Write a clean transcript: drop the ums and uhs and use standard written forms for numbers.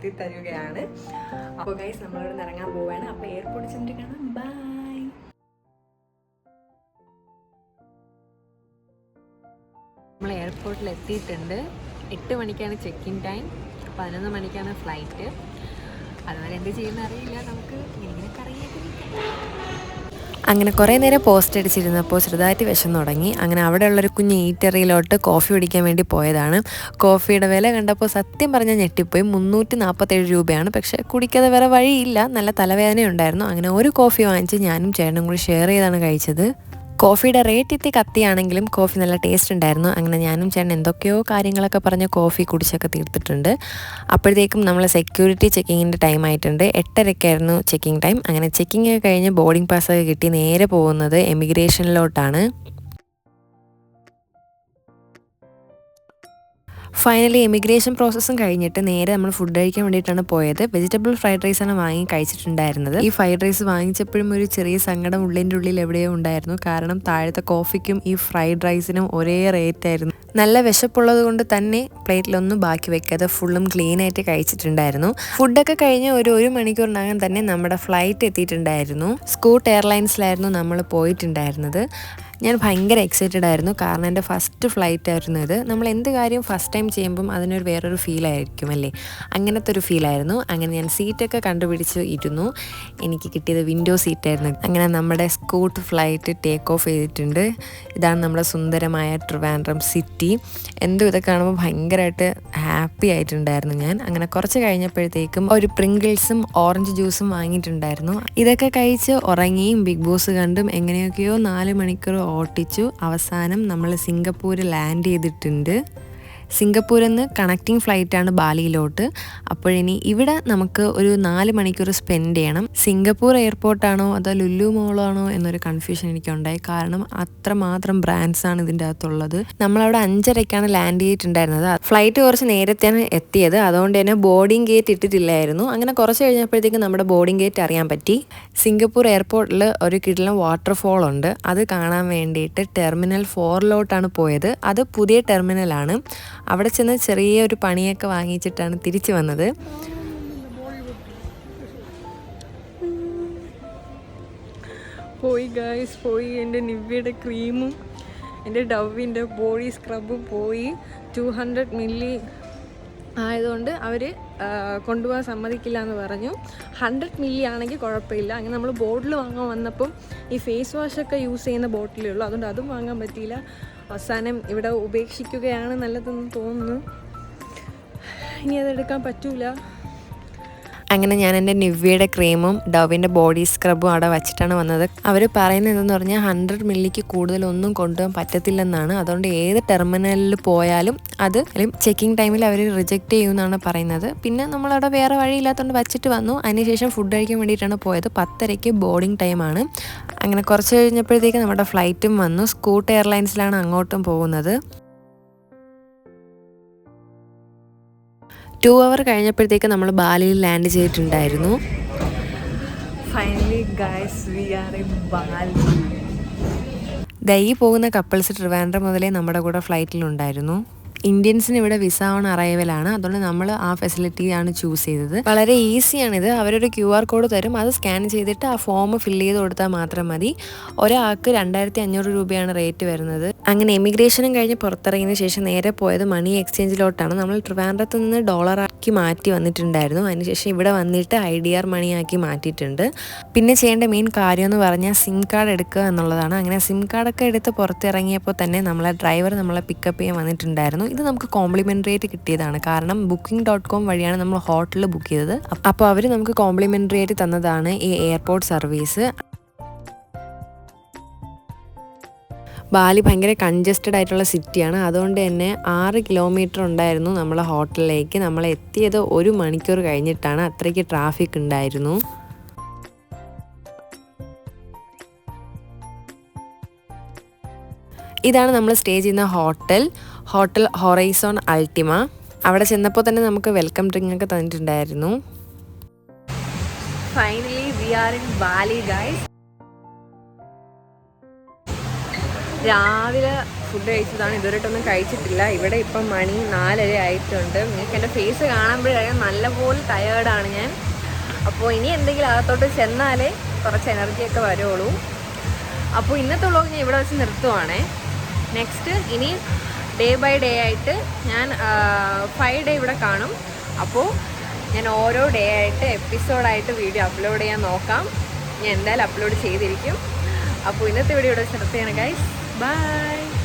എത്തി തരികയാണ്. അപ്പോൾ ഗൈസ് നമ്മളിവിടെ നിന്ന് ഇറങ്ങാൻ പോവുകയാണ്. അപ്പോൾ എയർപോർട്ടിൽ ചെന്നിട്ട് കാണാം. ബൈ. നമ്മൾ എയർപോർട്ടിൽ എത്തിയിട്ടുണ്ട്. 8 മണിക്കാണ് ചെക്ക് ഇൻ ടൈം, 11 മണിക്കാണ് ഫ്ലൈറ്റ്. അതുവരെ എന്ത് ചെയ്യുന്ന അറിയില്ല, നമുക്ക് ഇങ്ങനെ കറങ്ങിയൊക്കെ. അങ്ങനെ കുറേ നേരം പോസ്റ്റ് അടിച്ചിരുന്നപ്പോൾ ചെറുതായിട്ട് വിശന്ന് തുടങ്ങി. അങ്ങനെ അവിടെയുള്ളൊരു കുഞ്ഞ് ഈറ്ററിയിലോട്ട് കോഫി കുടിക്കാൻ വേണ്ടി പോയതാണ്. കോഫിയുടെ വില കണ്ടപ്പോൾ സത്യം പറഞ്ഞാൽ ഞെട്ടിപ്പോയി. 347 രൂപയാണ്. പക്ഷേ കുടിക്കാതെ വേറെ വഴിയില്ല, നല്ല തലവേദനയുണ്ടായിരുന്നു. അങ്ങനെ ഒരു കോഫി വാങ്ങിച്ച് ഞാനും ചേട്ടനും കൂടി ഷെയർ ചെയ്താണ് കഴിച്ചത്. കോഫിയുടെ റേറ്റ് എത്തി കത്തിയാണെങ്കിലും കോഫി നല്ല ടേസ്റ്റ് ഉണ്ടായിരുന്നു. അങ്ങനെ ഞാനും ചേട്ടൻ എന്തൊക്കെയോ കാര്യങ്ങളൊക്കെ പറഞ്ഞ് കോഫി കുടിച്ചൊക്കെ തീർത്തിട്ടുണ്ട്. അപ്പോഴത്തേക്കും നമ്മൾ സെക്യൂരിറ്റി ചെക്കിങ്ങിൻ്റെ ടൈം ആയിട്ടുണ്ട്. 8:30 ചെക്കിങ് ടൈം. അങ്ങനെ ചെക്കിങ് ഒക്കെ കഴിഞ്ഞ് ബോർഡിംഗ് പാസ്സൊക്കെ കിട്ടി നേരെ പോകുന്നത് എമിഗ്രേഷനിലോട്ടാണ്. ഫൈനലി എമിഗ്രേഷൻ പ്രോസസ്സും കഴിഞ്ഞിട്ട് നേരെ നമ്മൾ ഫുഡ് കഴിക്കാൻ വേണ്ടിയിട്ടാണ് പോയത്. വെജിറ്റബിൾ ഫ്രൈഡ് റൈസാണ് വാങ്ങി കഴിച്ചിട്ടുണ്ടായിരുന്നത്. ഈ ഫ്രൈഡ് റൈസ് വാങ്ങിച്ചപ്പോഴും ഒരു ചെറിയ സങ്കടം ഉള്ളിൻ്റെ ഉള്ളിൽ എവിടെയോ ഉണ്ടായിരുന്നു. കാരണം താഴത്തെ കോഫിക്കും ഈ ഫ്രൈഡ് റൈസിനും ഒരേ റേറ്റ് ആയിരുന്നു. നല്ല വിശപ്പുള്ളത് കൊണ്ട് തന്നെ പ്ലേറ്റിലൊന്നും ബാക്കി വെക്കാതെ ഫുള്ളും ക്ലീനായിട്ട് കഴിച്ചിട്ടുണ്ടായിരുന്നു. ഫുഡൊക്കെ കഴിഞ്ഞ് ഒരു മണിക്കൂറിനകം തന്നെ നമ്മുടെ ഫ്ലൈറ്റ് എത്തിയിട്ടുണ്ടായിരുന്നു. സ്കൂട്ട് എയർലൈൻസിലായിരുന്നു നമ്മൾ പോയിട്ടുണ്ടായിരുന്നത്. ഞാൻ ഭയങ്കര എക്സൈറ്റഡ് ആയിരുന്നു, കാരണം എൻ്റെ ഫസ്റ്റ് ഫ്ലൈറ്റ് ആയിരുന്നു ഇത്. നമ്മൾ എന്ത് കാര്യം ഫസ്റ്റ് ടൈം ചെയ്യുമ്പം അതിനൊരു വേറൊരു ഫീലായിരിക്കും അല്ലേ, അങ്ങനത്തെ ഒരു ഫീലായിരുന്നു. അങ്ങനെ ഞാൻ സീറ്റൊക്കെ കണ്ടുപിടിച്ച് ഇരുന്നു. എനിക്ക് കിട്ടിയത് വിൻഡോ സീറ്റായിരുന്നു. അങ്ങനെ നമ്മുടെ സ്കൂട്ട് ഫ്ലൈറ്റ് ടേക്ക് ഓഫ് ചെയ്തിട്ടുണ്ട്. ഇതാണ് നമ്മുടെ സുന്ദരമായ ട്രിവാൻഡ്രം സിറ്റി. എന്തോ ഇതൊക്കെ കാണുമ്പോൾ ഭയങ്കരമായിട്ട് ഹാപ്പി ആയിട്ടുണ്ടായിരുന്നു ഞാൻ. അങ്ങനെ കുറച്ച് കഴിഞ്ഞപ്പോഴത്തേക്കും ഒരു പ്രിങ്കിൾസും ഓറഞ്ച് ജ്യൂസും വാങ്ങിയിട്ടുണ്ടായിരുന്നു. ഇതൊക്കെ കഴിച്ച് ഉറങ്ങിയും ബിഗ് ബോസ് കണ്ടും എങ്ങനെയൊക്കെയോ 4 മണിക്കൂർ ഓട്ടിച്ചു. അവസാനം നമ്മൾ സിംഗപ്പൂർ ലാൻഡ് ചെയ്തിട്ടുണ്ട്. സിംഗപ്പൂരിൽ നിന്ന് കണക്റ്റിംഗ് ഫ്ലൈറ്റാണ് ബാലിയിലോട്ട്. അപ്പോഴിനി ഇവിടെ നമുക്ക് ഒരു 4 മണിക്കൂർ സ്പെൻഡ് ചെയ്യണം. സിംഗപ്പൂർ എയർപോർട്ടാണോ അതോ ലുലു മോളാണോ എന്നൊരു കൺഫ്യൂഷൻ എനിക്കുണ്ടായി. കാരണം അത്രമാത്രം ബ്രാൻഡ്സാണ് ഇതിൻ്റെ അകത്തുള്ളത്. നമ്മളവിടെ 5:30 ലാൻഡ് ചെയ്തിട്ടുണ്ടായിരുന്നത്. ഫ്ലൈറ്റ് കുറച്ച് നേരത്തെയാണ് എത്തിയത്, അതുകൊണ്ട് തന്നെ ബോർഡിംഗ് ഗേറ്റ് ഇട്ടിട്ടില്ലായിരുന്നു. അങ്ങനെ കുറച്ച് കഴിഞ്ഞപ്പോഴത്തേക്കും നമ്മുടെ ബോർഡിംഗ് ഗേറ്റ് അറിയാൻ പറ്റി. സിംഗപ്പൂർ എയർപോർട്ടിൽ ഒരു കിടിലൻ വാട്ടർഫോൾ ഉണ്ട്. അത് കാണാൻ വേണ്ടിയിട്ട് ടെർമിനൽ 4 പോയത്. അത് പുതിയ ടെർമിനലാണ്. അവിടെ ചെന്ന് ചെറിയൊരു പണിയൊക്കെ വാങ്ങിച്ചിട്ടാണ് തിരിച്ചു വന്നത്. പോയി ഗായ്സ്, പോയി. എൻ്റെ നിവ്യയുടെ ക്രീമും എൻ്റെ ഡവിൻ്റെ ബോഡി സ്ക്രബും പോയി. 200 മില്ലി ആയതുകൊണ്ട് അവർ കൊണ്ടുപോകാൻ സമ്മതിക്കില്ല എന്ന് പറഞ്ഞു. 100 മില്ലി ആണെങ്കിൽ കുഴപ്പമില്ല. അങ്ങനെ നമ്മൾ ബോട്ടിൽ വാങ്ങാൻ വന്നപ്പം ഈ ഫേസ് വാഷൊക്കെ യൂസ് ചെയ്യുന്ന ബോട്ടിലേ ഉള്ളൂ, അതുകൊണ്ട് അതും വാങ്ങാൻ പറ്റിയില്ല. അവസാനം ഇവിടെ ഉപേക്ഷിക്കുകയാണ് നല്ലതെന്ന് തോന്നുന്നു. ഇനി അതെടുക്കാൻ പറ്റൂല. അങ്ങനെ ഞാൻ എൻ്റെ നിവ്യയുടെ ക്രീമും ഡവിൻ്റെ ബോഡി സ്ക്രബും അവിടെ വച്ചിട്ടാണ് വന്നത്. അവർ പറയുന്നത് എന്തെന്ന് പറഞ്ഞാൽ 100 മില്ലിക്ക് കൂടുതലൊന്നും കൊണ്ടുപോകാൻ പറ്റത്തില്ലെന്നാണ്. അതുകൊണ്ട് ഏത് ടെർമിനലിൽ പോയാലും അത് ചെക്കിംഗ് ടൈമിൽ അവർ റിജക്റ്റ് ചെയ്യുമെന്നാണ് പറയുന്നത്. പിന്നെ നമ്മളവിടെ വേറെ വഴിയില്ലാത്തതുകൊണ്ട് വച്ചിട്ട് വന്നു. അതിനുശേഷം ഫുഡ് കഴിക്കാൻ വേണ്ടിയിട്ടാണ് പോയത്. 10:30 ബോർഡിംഗ് ടൈമാണ്. അങ്ങനെ കുറച്ച് കഴിഞ്ഞപ്പോഴത്തേക്ക് നമ്മുടെ ഫ്ലൈറ്റും വന്നു. സ്കൂട്ട് എയർലൈൻസിലാണ് അങ്ങോട്ടും പോകുന്നത്. 2 അവർ കഴിഞ്ഞപ്പോഴത്തേക്ക് നമ്മൾ ബാലിയിൽ ലാൻഡ് ചെയ്തിട്ടുണ്ടായിരുന്നു. Finally guys, we are in Bali. ഈ പോകുന്ന കപ്പിൾസ് ട്രിവാൻഡ്രം മുതലേ നമ്മുടെ കൂടെ ഫ്ലൈറ്റിലുണ്ടായിരുന്നു. ഇന്ത്യൻസിന് ഇവിടെ വിസ ഓൺ അറൈവലാണ്, അതുകൊണ്ട് നമ്മൾ ആ ഫെസിലിറ്റിയാണ് ചൂസ് ചെയ്തത്. വളരെ ഈസിയാണിത്. അവരൊരു QR കോഡ് തരും, അത് സ്കാൻ ചെയ്തിട്ട് ആ ഫോം ഫില്ല് ചെയ്ത് കൊടുത്താൽ മാത്രം മതി. ഒരാൾക്ക് 2500 രൂപയാണ് റേറ്റ് വരുന്നത്. അങ്ങനെ എമിഗ്രേഷനും കഴിഞ്ഞ് പുറത്തിറങ്ങിയതിന് ശേഷം നേരെ പോയത് മണി എക്സ്ചേഞ്ചിലോട്ടാണ്. നമ്മൾ ട്രിവാൻഡ്രത്ത് നിന്ന് ഡോളറാക്കി മാറ്റി വന്നിട്ടുണ്ടായിരുന്നു. അതിനുശേഷം ഇവിടെ വന്നിട്ട് IDR മണിയാക്കി മാറ്റിയിട്ടുണ്ട്. പിന്നെ ചെയ്യേണ്ട മെയിൻ കാര്യം എന്ന് പറഞ്ഞാൽ സിം കാർഡ് എടുക്കുക എന്നുള്ളതാണ്. അങ്ങനെ സിം കാർഡൊക്കെ എടുത്ത് പുറത്തിറങ്ങിയപ്പോൾ തന്നെ നമ്മളെ ഡ്രൈവർ നമ്മളെ പിക്കപ്പ് ചെയ്യാൻ വന്നിട്ടുണ്ടായിരുന്നു. ഇത് നമുക്ക് കോംപ്ലിമെൻ്ററി ആയിട്ട് കിട്ടിയതാണ്. കാരണം booking.com വഴിയാണ് നമ്മൾ ഹോട്ടലിൽ ബുക്ക് ചെയ്തത്. അപ്പോൾ അവർ നമുക്ക് കോംപ്ലിമെൻ്ററി ആയിട്ട് തന്നതാണ് ഈ എയർപോർട്ട് സർവീസ്. ബാലി ഭയങ്കര കൺജസ്റ്റഡ് ആയിട്ടുള്ള സിറ്റിയാണ്. അതുകൊണ്ട് തന്നെ 6 കിലോമീറ്റർ ഉണ്ടായിരുന്നു നമ്മളെ ഹോട്ടലിലേക്ക്. നമ്മൾ എത്തിയത് 1 മണിക്കൂർ കഴിഞ്ഞിട്ടാണ്. അത്രയ്ക്ക് ട്രാഫിക് ഉണ്ടായിരുന്നു. ഇതാണ് നമ്മൾ സ്റ്റേ ചെയ്യുന്ന ഹോട്ടൽ ഹൊറൈസോൺ അൾട്ടിമ. അവിടെ ചെന്നപ്പോൾ തന്നെ നമുക്ക് വെൽക്കം ഡ്രിങ്ക് ഒക്കെ തന്നിട്ടുണ്ടായിരുന്നു. Finally we are in Bali guys. രാവിലെ ഫുഡ് കഴിച്ചതാണ്, ഇതുവരെയായിട്ടൊന്നും കഴിച്ചിട്ടില്ല. ഇവിടെ ഇപ്പം മണി 4:30 ആയിട്ടുണ്ട്. നിങ്ങൾക്ക് എൻ്റെ ഫേസ് കാണുമ്പോഴേ നല്ലപോലെ ടയേർഡാണ് ഞാൻ. അപ്പോൾ ഇനി എന്തെങ്കിലും അകത്തോട്ട് ചെന്നാലേ കുറച്ച് എനർജിയൊക്കെ വരുള്ളൂ. അപ്പോൾ ഇന്നത്തെ വ്ളോഗ് ഞാൻ ഇവിടെ വെച്ച് നിർത്തുവാണേ. നെക്സ്റ്റ് ഇനി ഡേ ബൈ ഡേ ആയിട്ട് ഞാൻ 5 ഡേ ഇവിടെ കാണും. അപ്പോൾ ഞാൻ ഓരോ ഡേ ആയിട്ട് എപ്പിസോഡായിട്ട് വീഡിയോ അപ്ലോഡ് ചെയ്യാൻ നോക്കാം. ഞാൻ എന്തായാലും അപ്ലോഡ് ചെയ്തിരിക്കും. അപ്പോൾ ഇന്നത്തെ വീഡിയോ ഇവിടെ നിർത്തുകയാണ് ഗൈസ്. ബൈ.